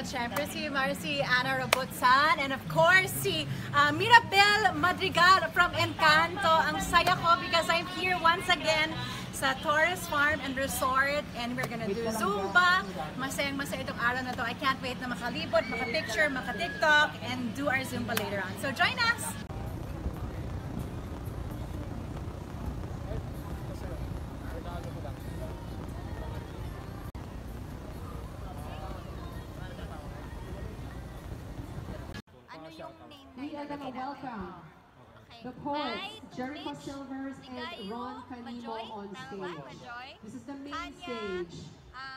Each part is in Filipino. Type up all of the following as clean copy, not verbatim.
at syempre si Marcy Ana Robotsan and of course si Mirabel Madrigal from Encanto. Ang saya ko because I'm here once again sa Torres Farm and Resort and we're gonna do Zumba. Masayang-masaya itong araw na to. I can't wait na makalibot, makapicture, maka-TikTok and do our Zumba later on. So join us! We are gonna welcome the poets, Jericho Silvers and Ron Canimo on stage. This is the main stage.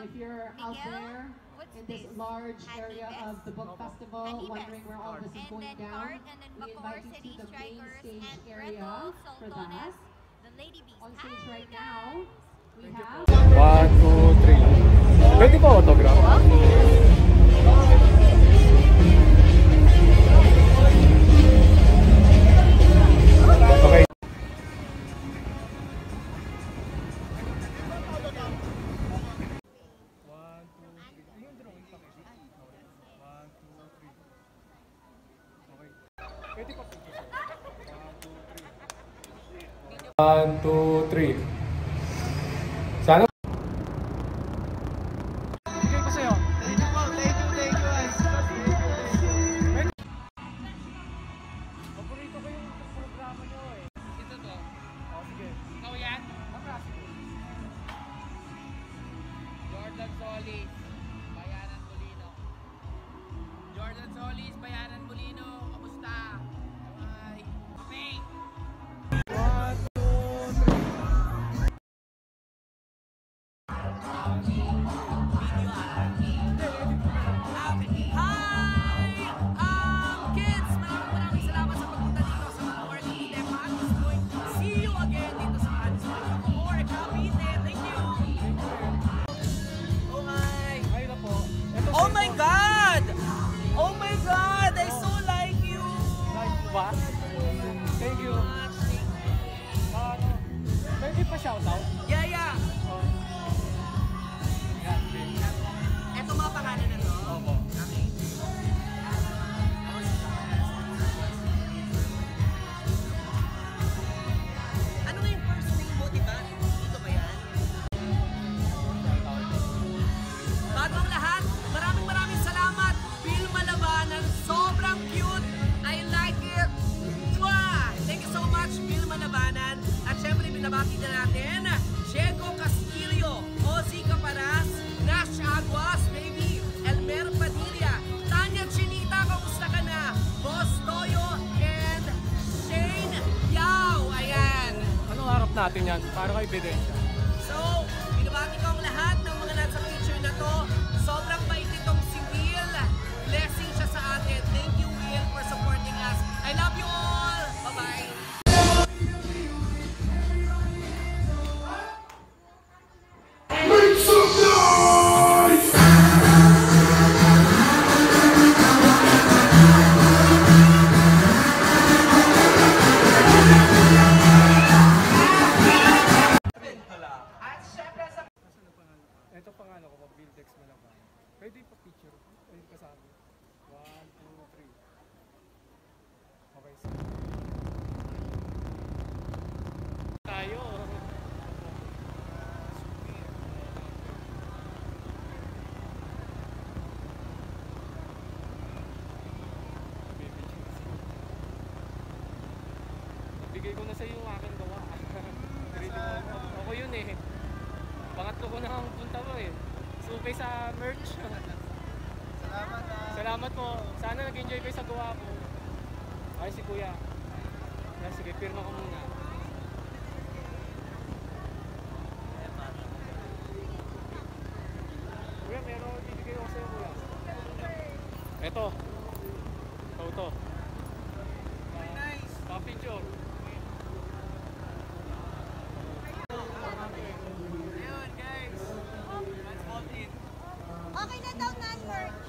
If you're out there in this large area of the book festival, wondering where all this is going down, we invite you to the main stage area for that. On stage right now, we have... 1, 2, 3. Pwede ba autograph? Okay. One, two, three. Sana. Bigay ko sa'yo. Thank you guys. Paborito ko yung programa nyo eh. Ito to. Oh, sige. Ikaw yan? Ang klase ko. Jordan Solis, Bayanan Molino. Jordan Solis, Bayanan Molino. Kamusta? Bye. Okay. Oh my God! Oh my God! I so like you! What? Thank you. Pwede pa shoutout? Yeah! Eto mga pangalan na to? Opo. Okay. Ano nga yung first name mo, diba? Dito ba yan? Bago ang lahat, maraming salamat, Vilma Labanan. Sobrang cute. I like it. Mwah! Thank you so much, Vilma Labanan. At syempre, binabati na natin, Diego Castillo, Ozzy Caparas, Nash Aguas, baby, Elmer Padilla, Tanya Chinita, kamusta ka na? Boss Toyo, and Shane Yao. Ayan. Anong harap natin yan? Para kay ebidensya. So, binabati ko ang lahat ng mga nasa picture na to. Sobrang bait itong si Will. Blessing siya sa atin. Thank you, Will, for supporting us. I love you all. Bye-bye. Ito pangalan ko, Bildex Malaban. Pwede pa picture. Pwede kasama. 1, 2, 3. Okay, so. Tayo. Bigay ko na sa iyo ang aking gawa. Ako yun eh. Pangatlo ko na ang punta mo eh. Supay sa merch. Salamat Salamat po. Sana nag-enjoy kayo sa gawa ko. Ay, si Kuya. Yan, sige, pirma ko muna. Kuya, meron ako bibigay ko sa'yo, Kuya. Eto. Ito. Nice. Pa-picture. Ayun, guys. Let's hold it. Okay na daw non-merch.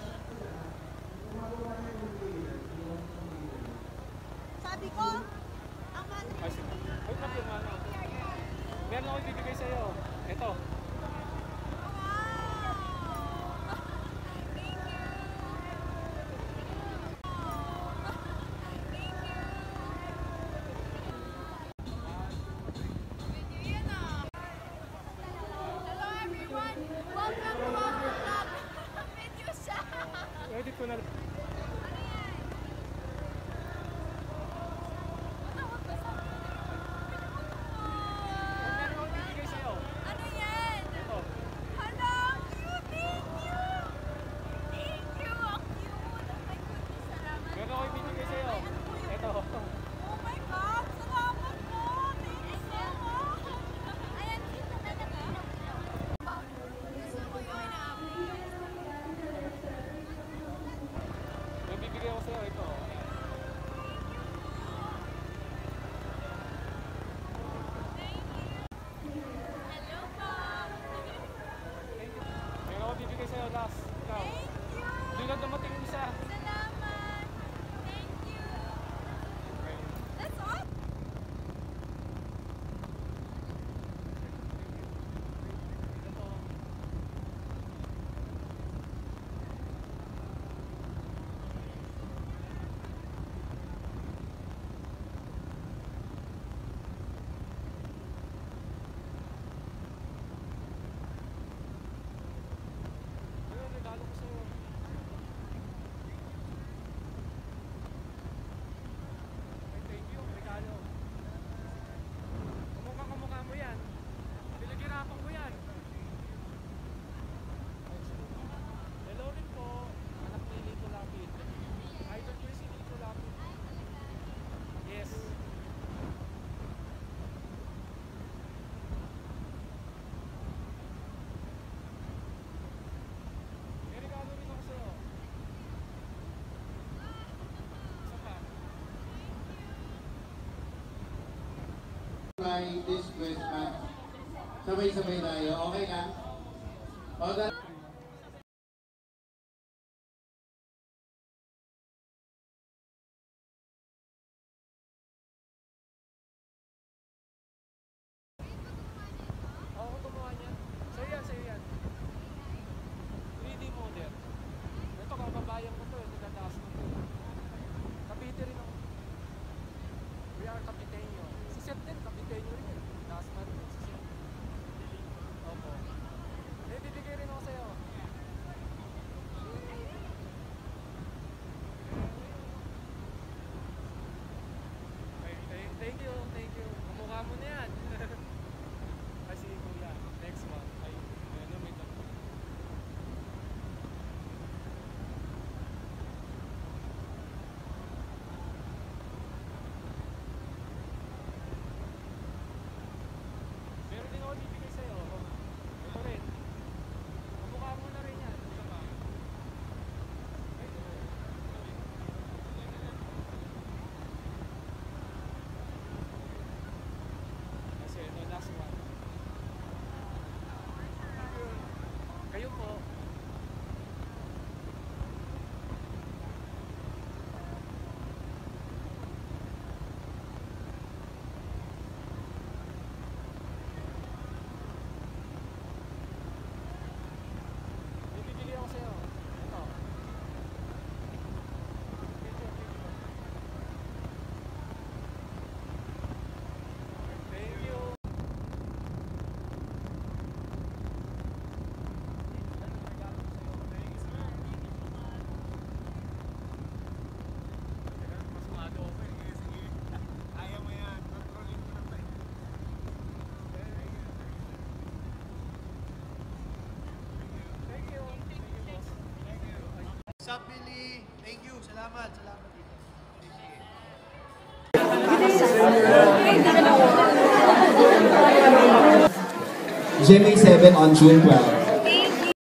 Sabi ko, ang Ay, sige. Ay, napirma na ako. Meron ako bibigay sa'yo. Ito. Wow! Thank you! Sabay-sabay tayo. Okay lang? Okay. Ako gumawa niyan. Sa'yo yan. 3D model. Ito, kababayan ko to. Nagtataas ko to. Kapite rin ako. We are Kapitenyo. Si Seth din, Kapitenyo rin eh. Taas pa rin si Seth. Opo. Bibigay rin ako sa'yo. Thank you. Kamukha mo na yan. Kasi kuya, next month. Ay, ano, may tatlo. Meron din ako bibigay sa'yo. Ito rin. Kamukha mo na rin yan. Ito ba? Kasi ito, last one. Kayo po. Bibili ako sa'yo. Ito. Thank you. Sup, Billy? Thank you. Salamat. GMA 7 on June 12.